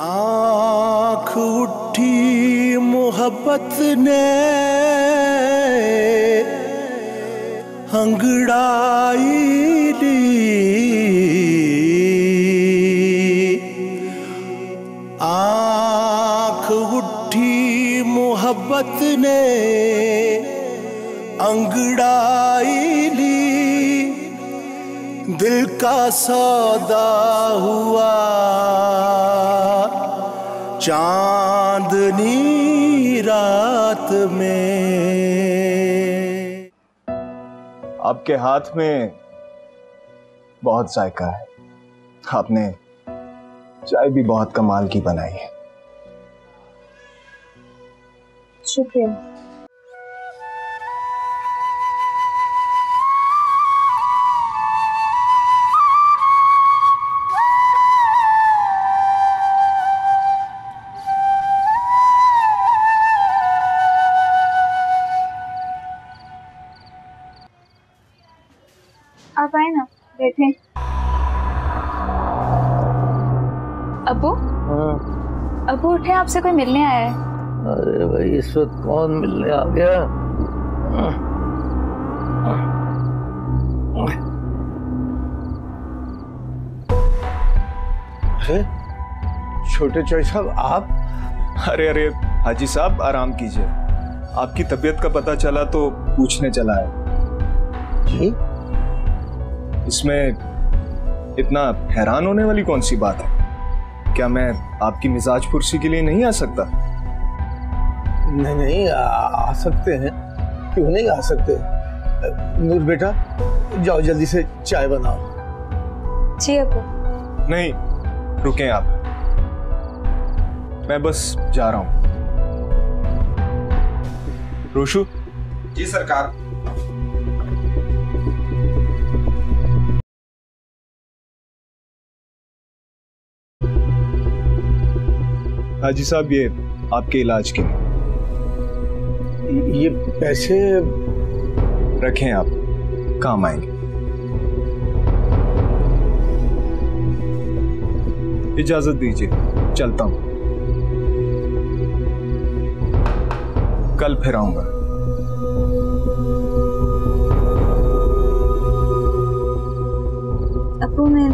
आँख उठी मोहब्बत ने अंगड़ाई ली, आँख उठी मोहब्बत ने अंगड़ाई ली, दिल का सौदा हुआ चांदनी रात में। आपके हाथ में बहुत जायका है, आपने चाय भी बहुत कमाल की बनाई है। शुक्रिया। आप आए ना, बैठे। अब्बू? हाँ। अब्बू उठे, आपसे कोई मिलने आया है। अरे भाई, इस वक्त कौन मिलने आ गया? अरे छोटे चौधरी साहब, आप? अरे अरे हाजी साहब, आराम कीजिए। आपकी तबीयत का पता चला तो पूछने चला है। जी? इसमें इतना हैरान होने वाली कौन सी बात है? क्या मैं आपकी मिजाज पुरसी के लिए नहीं आ सकता? नहीं नहीं, आ सकते हैं, क्यों नहीं आ सकते। नूर बेटा, जाओ जल्दी से चाय बनाओ। जी अब्बू। नहीं, रुकें आप, मैं बस जा रहा हूं। रोशु। जी सरकार। हाजी साहब, ये आपके इलाज के लिए। ये पैसे रखें, आप काम आएंगे। इजाजत दीजिए, चलता हूं, कल फिर आऊंगा। अब्बू, मैं